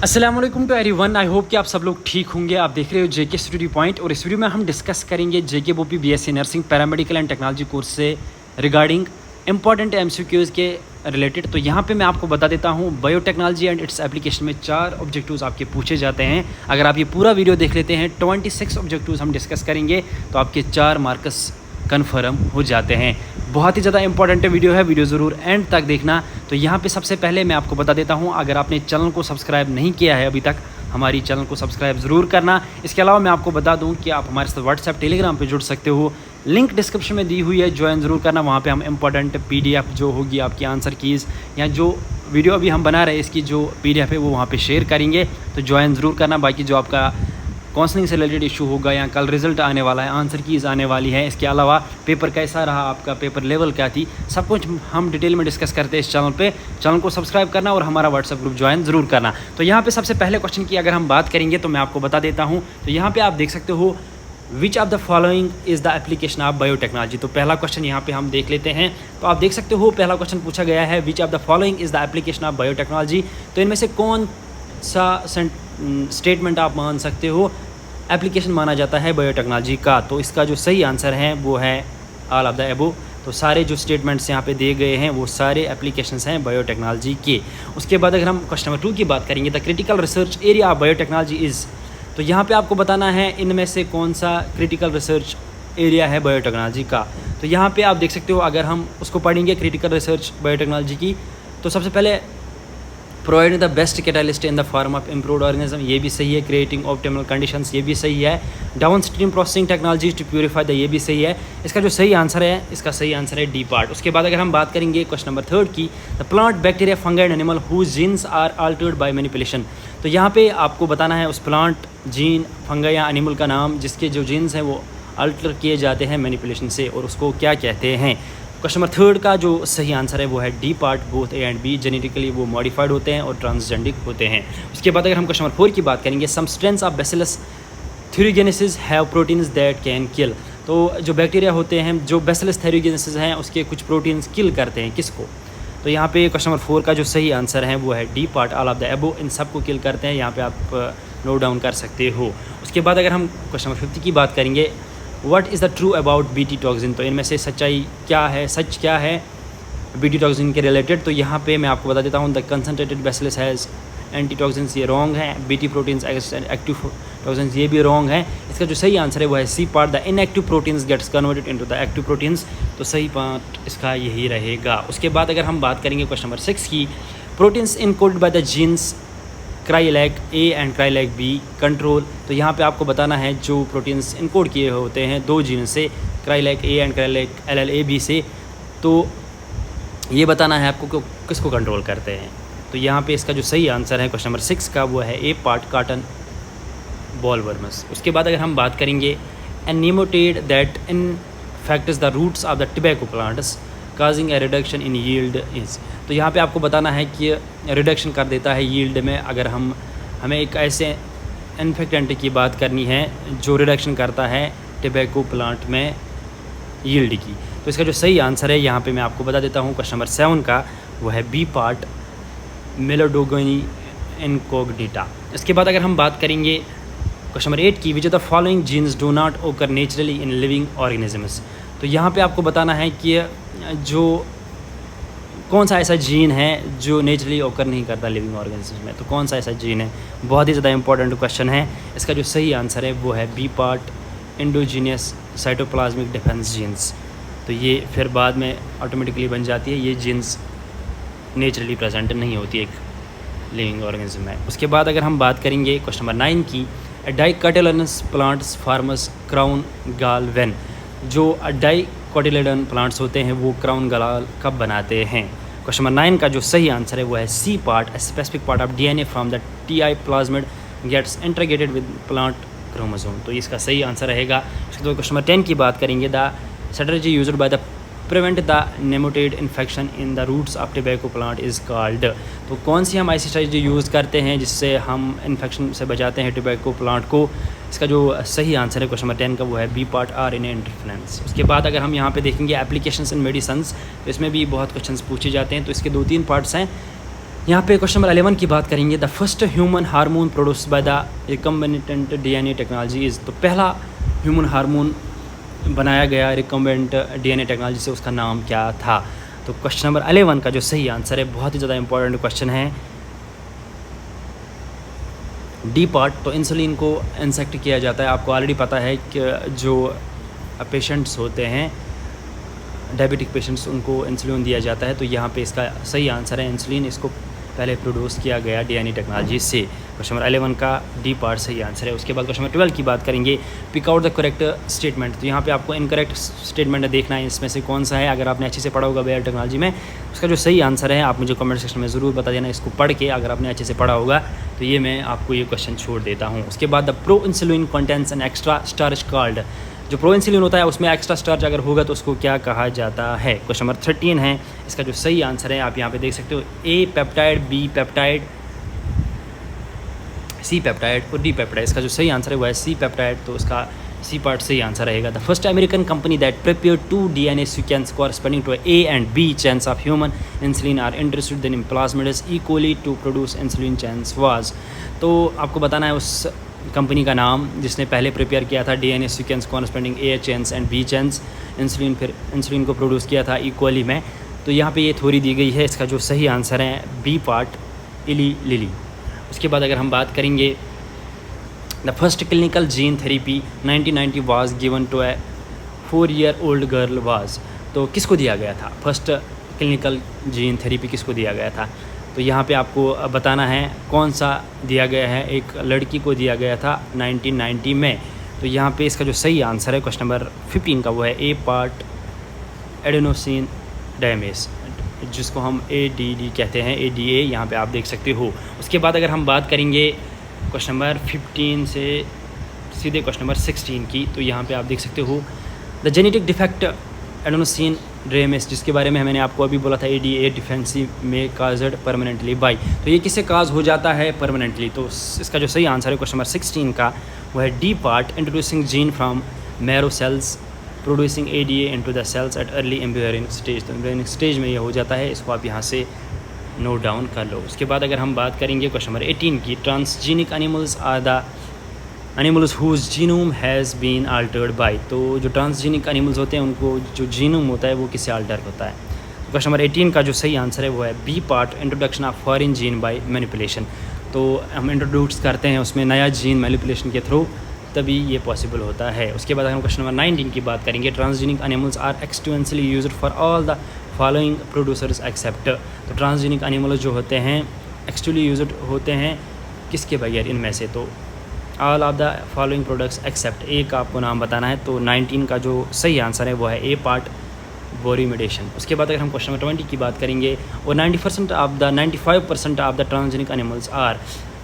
अस्सलाम वालेकुम to everyone. I hope कि आप सब लोग ठीक होंगे। आप देख रहे हो जेके स्टडी पॉइंट और इस वीडियो में हम डिस्कस करेंगे JK BOPEE BSc nursing paramedical and technology course से रिगार्डिंग इंपॉर्टेंट एमसीक्यूज़ के रिलेटेड। तो यहाँ पे मैं आपको बता देता हूँ बायोटेक्नोलॉजी एंड इट्स एप्लीकेशन में 4 ऑब्जेक्टिव्स आपके पूछे जाते हैं। अगर आप ये पूरा वीडियो देख लेते हैं 26 ऑब्जेक्टिव्स हम डिस्कस करेंगे तो आपके 4 मार्क्स कन्फर्म हो जाते हैं। बहुत ही ज़्यादा इंपॉर्टेंट वीडियो है, वीडियो ज़रूर एंड तक देखना। तो यहाँ पे सबसे पहले मैं आपको बता देता हूँ, अगर आपने चैनल को सब्सक्राइब नहीं किया है अभी तक, हमारी चैनल को सब्सक्राइब ज़रूर करना। इसके अलावा मैं आपको बता दूँ कि आप हमारे साथ व्हाट्सएप टेलीग्राम पे जुड़ सकते हो, लिंक डिस्क्रिप्शन में दी हुई है, ज्वाइन ज़रूर करना। वहाँ पे हम इंपॉर्टेंट PDF जो होगी आपकी आंसर कीज़ या जो वीडियो अभी हम बना रहे हैं इसकी जो PDF है वो वहाँ पे शेयर करेंगे, तो ज्वाइन ज़रूर करना। बाकी जो आपका काउंसलिंग से रिलेटेड इशू होगा या कल रिज़ल्ट आने वाला है, आंसर कीज़ आने वाली है, इसके अलावा पेपर कैसा रहा आपका, पेपर लेवल क्या थी, सब कुछ हम डिटेल में डिस्कस करते हैं इस चैनल पे। चैनल को सब्सक्राइब करना और हमारा व्हाट्सएप ग्रुप ज्वाइन ज़रूर करना। तो यहाँ पे सबसे पहले क्वेश्चन की अगर हम बात करेंगे तो मैं आपको बता देता हूँ। तो यहाँ पर आप देख सकते हो विच of the following is the application of biotechnology. तो पहला क्वेश्चन यहाँ पे हम देख लेते हैं। तो आप देख सकते हो पहला क्वेश्चन पूछा गया है विच of the following is the application of biotechnology. तो इनमें से कौन सा स्टेटमेंट आप मान सकते हो एप्लीकेशन माना जाता है बायोटेक्नोलॉजी का। तो इसका जो सही आंसर है वो है ऑल ऑफ द एबो। तो सारे जो स्टेटमेंट्स यहाँ पे दिए गए हैं वो सारे एप्लीकेशंस हैं बायोटेक्नोलॉजी के। उसके बाद अगर हम क्वेश्चन नंबर 2 की बात करेंगे, the critical research area of biotechnology is. तो यहाँ पे आपको बताना है इनमें से कौन सा क्रिटिकल रिसर्च एरिया है बायोटेक्नोलॉजी का। तो यहाँ पे आप देख सकते हो, अगर हम उसको पढ़ेंगे क्रिटिकल रिसर्च बायोटेक्नोलॉजी की, तो सबसे पहले providing the best catalyst in the form of improved organism, ये भी सही है। क्रिएटिंग ऑप्टिमल कंडीशंस, ये भी सही है। Downstream processing technologies to purify the, ये भी सही है। इसका जो सही आंसर है, इसका सही आंसर है डी पार्ट। उसके बाद अगर हम बात करेंगे क्वेश्चन नंबर 3 की, the plant bacteria fungi and animal whose genes are altered by manipulation. तो यहाँ पे आपको बताना है उस प्लांट, जीन, फंगाई या एनिमल का नाम जिसके जो जीन्स हैं वो अल्टर किए जाते हैं मैनिपुलेशन से, और उसको क्या कहते हैं। क्वेश्चन नंबर 3 का जो सही आंसर है वो है D part. Both A and B genetically वो मॉडिफाइड होते हैं और ट्रांसजेंडिक होते हैं। उसके बाद अगर हम क्वेश्चन नंबर 4 की बात करेंगे, some strains of bacillus thuringiensis have proteins that can kill. तो जो बैक्टीरिया होते हैं, जो बैसिलस थ्यूरिगेनेसिस हैं, उसके कुछ प्रोटीन्स किल करते हैं किसको। तो यहाँ पे क्वेश्चन नंबर 4 का जो सही आंसर है वो है D part, all of the above. इन सब को किल करते हैं, यहाँ पे आप नोट डाउन कर सकते हो। उसके बाद अगर हम क्वेश्चन नंबर 50 की बात करेंगे, what is the true about BT toxin. तो इनमें से सच्चाई क्या है, सच क्या है बीटी टॉक्सिन के रिलेटेड। तो यहाँ पे मैं आपको बता देता हूँ, the concentrated bacillus has anti toxins, ये रॉन्ग है। बीटी प्रोटीन्स एक्टिव टॉक्सिन्स, ये भी रॉन्ग है। इसका जो सही आंसर है वो है C part, the inactive proteins gets converted into the active proteins. तो सही पार्ट इसका यही रहेगा। उसके बाद अगर हम बात करेंगे क्वेश्चन नंबर 6 की, proteins encoded by the genes cryIAc a and cryIAc b control. तो यहाँ पे आपको बताना है जो प्रोटीन्स इनकोड किए होते हैं 2 जीन से, क्राइलैक ए एंड क्राइलैक LLAB से, तो ये बताना है आपको कि किसको कंट्रोल करते हैं। तो यहाँ पे इसका जो सही आंसर है क्वेश्चन नंबर 6 का वो है ए पार्ट, कॉटन बॉलवर्मस। उसके बाद अगर हम बात करेंगे, an nematode that infects the roots of the tobacco plants causing a reduction in yield is. तो यहाँ पे आपको बताना है कि रिडक्शन कर देता है यील्ड में। अगर हमें एक ऐसे इन्फेक्टेंट की बात करनी है जो रिडक्शन करता है टोबैको प्लांट में यील्ड की, तो इसका जो सही आंसर है यहाँ पे मैं आपको बता देता हूँ क्वेश्चन नंबर 7 का, वो है बी पार्ट, मेलोडोगोनी इनकोग्निटा। इसके बाद अगर हम बात करेंगे क्वेश्चन नंबर 8 की, which of the following genes do not occur naturally in living organisms. तो यहाँ पे आपको बताना है कि जो कौन सा ऐसा जीन है जो नेचुरली ओकर नहीं करता लिविंग ऑर्गेनिज्म में। तो कौन सा ऐसा जीन है, बहुत ही ज़्यादा इंपॉर्टेंट क्वेश्चन है। इसका जो सही आंसर है वो है B part, endogenous cytoplasmic defence genes. तो ये फिर बाद में ऑटोमेटिकली बन जाती है, ये जीन्स नेचुरली प्रेजेंट नहीं होती एक लिविंग ऑर्गेनिज्म में। उसके बाद अगर हम बात करेंगे क्वेश्चन नंबर 9 की, डाइकोटिलेडोनस प्लांट्स फार्मस क्राउन गाल व्हेन। जो डाइकोटिलेडोन प्लांट्स होते हैं वो क्राउन गाल कब बनाते हैं। क्वेश्चन नंबर 9 का जो सही आंसर है वो है C part, a specific part of DNA from the TI plasmid gets integrated with plant chromosome. तो इसका सही आंसर रहेगा। उसके बाद क्वेश्चन नंबर 10 की बात करेंगे, the strategy used by the prevent the nematode infection in the roots of tobacco plant is called. तो कौन सी हम ऐसी स्ट्रेटजी यूज़ करते हैं जिससे हम इन्फेक्शन से बचाते हैं टोबैको प्लांट को। इसका जो सही आंसर है क्वेश्चन नंबर 10 का वो है बी पार्ट, RNA इंटरफेरेंस। उसके बाद अगर हम यहाँ पे देखेंगे एप्लीकेशंस इन मेडिसिन्स, तो इसमें भी बहुत क्वेश्चंस पूछे जाते हैं। तो इसके 2-3 पार्ट्स हैं। यहाँ पे क्वेश्चन नंबर 11 की बात करेंगे। The first human hormone produced by the recombinant DNA technology is, तो पहला ह्यूमन हार्मोन बनाया गया रिकम्बिनेंट डीएनए टेक्नोलॉजी से, उसका नाम क्या था? तो क्वेश्चन नंबर 11 का जो सही आंसर है, बहुत ही ज़्यादा इंपॉर्टेंट क्वेश्चन है, डी पार्ट। तो इंसुलिन को इंसेक्ट किया जाता है। आपको ऑलरेडी पता है कि जो पेशेंट्स होते हैं, डायबिटिक पेशेंट्स, उनको इंसुलिन दिया जाता है। तो यहाँ पे इसका सही आंसर है इंसुलिन, इसको पहले प्रोड्यूस किया गया डीएनए टेक्नोलॉजी से। क्वेश्चन नंबर 11 का डी पार्ट सही आंसर है। उसके बाद क्वेश्चन नंबर 12 की बात करेंगे, pick out the correct statement. तो यहाँ पे आपको इनकरेक्ट स्टेटमेंट देखना है, इसमें से कौन सा है। अगर आपने अच्छे से पढ़ा होगा बायोटेक्नोलॉजी में, उसका जो सही आंसर है आप मुझे कमेंट सेक्शन में ज़रूर बता देना। इसको पढ़ के अगर आपने अच्छे से पढ़ा होगा तो ये मैं आपको ये क्वेश्चन छोड़ देता हूँ। उसके बाद the pro insulin contents an extra starch called, जो प्रो इंसुलिन होता है उसमें एक्स्ट्रा स्टार्च अगर होगा तो उसको क्या कहा जाता है? क्वेश्चन नंबर 13 है, इसका जो सही आंसर है आप यहाँ पे देख सकते हो, A peptide, B peptide, C peptide और डी पेप्टाइड। इसका जो सही आंसर है वो है सी पेप्टाइड, तो उसका सी पार्ट सही आंसर रहेगा। The first American company that prepare 2 DNA sequence corresponding to A and B chains of human insulin are interested in plasmids equally to produce insulin chains was. तो आपको बताना है उस company का नाम जिसने पहले प्रिपेयर किया था DNA sequence corresponding A chains and B chains insulin, फिर इंसुलिन को प्रोड्यूस किया था इक्वली में। तो यहाँ पे ये थ्योरी दी गई है, इसका जो सही आंसर है बी पार्ट, इली लिली। उसके बाद अगर हम बात करेंगे, the first clinical gene therapy 1990 was given to a 4-year-old girl was, तो किसको दिया गया था? फर्स्ट क्लिनिकल जीन थेरेपी किसको दिया गया था? तो यहाँ पे आपको बताना है कौन सा दिया गया है। एक लड़की को दिया गया था 1990 में। तो यहाँ पे इसका जो सही आंसर है क्वेश्चन नंबर 15 का, वो है ए पार्ट एडेनोसिन डायमेज, जिसको हम ADD कहते हैं, ADA यहाँ पे आप देख सकते हो। उसके बाद अगर हम बात करेंगे क्वेश्चन नंबर 15 से सीधे क्वेश्चन नंबर 16 की, तो यहाँ पे आप देख सकते हो द जेनेटिक डिफेक्ट एडेनोसिन ड्रेमेस, जिसके बारे में मैंने आपको अभी बोला था ADA डिफेंसी में काजड परमानेंटली बाई, तो ये किससे काज हो जाता है? परमानेंटली। तो इसका जो सही आंसर है क्वेश्चन नंबर 16 का, वो है D part introducing gene from marrow cells producing ADA into the cells at early embryonic stage. तो एम्ब्रियोनिक स्टेज में ये हो जाता है, इसको आप यहाँ से नोट डाउन कर लो। उसके बाद अगर हम बात करेंगे क्वेश्चन नंबर 18 की, transgenic animals are the animals whose genome has been altered by. तो जो ट्रांसजीनिक एनिमल्स होते हैं उनको जो जीनोम होता है वो किससे अल्टर होता है? तो क्वेश्चन नंबर 18 का जो सही आंसर है वो है B part introduction of foreign gene by manipulation. तो हम इंट्रोड्यूस करते हैं उसमें नया जीन मैनिपुलेशन के थ्रू, तभी ये पॉसिबल होता है। उसके बाद हम क्वेश्चन नंबर 19 की बात करेंगे, transgenic animals are extensively used for all the following producers except. तो ट्रांसजीनिक एनिमल्स जो होते हैं एक्सटेंसिवली यूज्ड होते हैं किसके बगैर? इनमें से तो all of the following products except, एक आपको नाम बताना है। तो 19 का जो सही आंसर है वो है ए पार्ट बोरीमिडेशन। उसके बाद अगर हम क्वेश्चन नंबर 20 की बात करेंगे, और 95% of the transgenic animals are,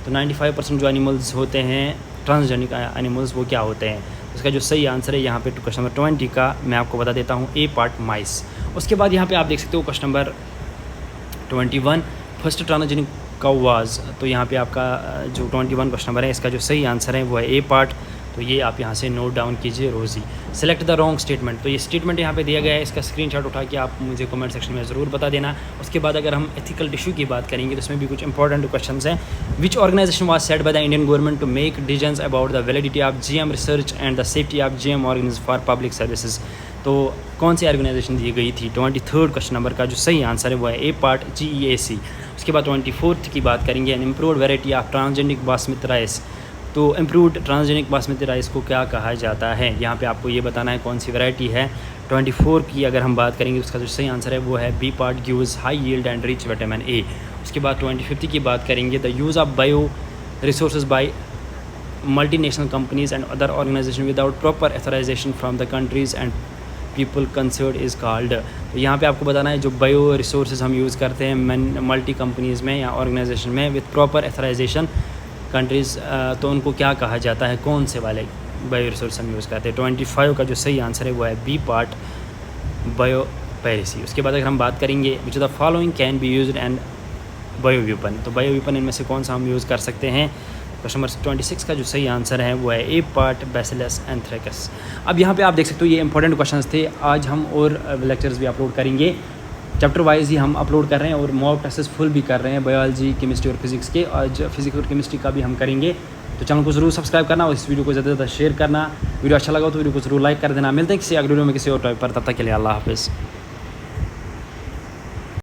तो 95% जो एनिमल्स होते हैं ट्रांसजेनिक एनिमल्स वो क्या होते हैं? उसका जो सही आंसर है यहाँ पे क्वेश्चन नंबर 20 का मैं आपको बता देता हूँ, ए पार्ट माइस। उसके बाद यहाँ पे आप देख सकते हो question number 21 first transgenic cow was. तो यहाँ पे आपका जो 21 क्वेश्चन नंबर है इसका जो सही आंसर है वो है ए पार्ट। तो ये आप यहाँ से नोट डाउन कीजिए रोज़ी। सेलेक्ट द रॉन्ग स्टेटमेंट, तो ये स्टेटमेंट यहाँ पे दिया गया है, इसका स्क्रीनशॉट उठा के आप मुझे कमेंट सेक्शन में ज़रूर बता देना। उसके बाद अगर हम एथिकल इशू की बात करेंगे तो उसमें भी कुछ इंपॉर्टेंट क्वेश्चंस हैं। Which organization was set by the Indian government to make decisions about the validity of GM research and the safety of GM organism for public services. तो कौन सी ऑर्गेनाइजेशन दी गई थी? 23rd क्वेश्चन नंबर का जो सही answer है वो है ए पार्ट GEAC। उसके बाद 24th की बात करेंगे, N improved variety of transgenic basmati rice. तो इम्प्रूव्ड ट्रांसजेनिक बासमती राइस को क्या कहा जाता है? यहाँ पे आपको ये बताना है कौन सी वैरायटी है। 24 की अगर हम बात करेंगे उसका जो सही आंसर है वो है B part gives high yield and rich vitamin A. उसके बाद 25 की बात करेंगे, the use of bio resources by multinational companies and other organisation without proper authorisation from the countries and people concern is called. तो यहाँ पे आपको बताना है जो बायो रिसोर्सेज हम यूज़ करते हैं मल्टी कंपनीज़ में या ऑर्गेनाइजेशन में विद प्रॉपर ऑथराइजेशन कंट्रीज़, तो उनको क्या कहा जाता है? कौन से वाले बायो रिसोर्स हम यूज़ करते हैं? 25 का जो सही आंसर है वो है बी पार्ट बायो पैरिसी। उसके बाद अगर हम बात करेंगे which the following can be used and bio weapon, तो बायो वेपन इनमें से कौन सा हम यूज़ कर सकते हैं? क्वेश्चन नंबर 26 का जो सही आंसर है वो है ए पार्ट बैसिलस एंथ्रेकस। अब यहाँ पे आप देख सकते हो ये इंपॉर्टेंट क्वेश्चंस थे। आज हम और लेक्चर्स भी अपलोड करेंगे चैप्टर वाइज ही हम अपलोड कर रहे हैं और मॉक टेस्ट फुल भी कर रहे हैं बायोलॉजी, केमिस्ट्री और फिजिक्स के। आज फिजिक्स और केमिस्ट्री का भी हम करेंगे। तो चैनल को ज़रूर सब्सक्राइब करना और इस वीडियो को ज़्यादा से ज़्यादा शेयर करना। वीडियो अच्छा लगा तो वीडियो को ज़रूर लाइक कर देना। मिलते हैं किसी अगले वीडियो में किसी और टॉपिक पर, तब तक के लिए अल्लाह हाफ़िज़।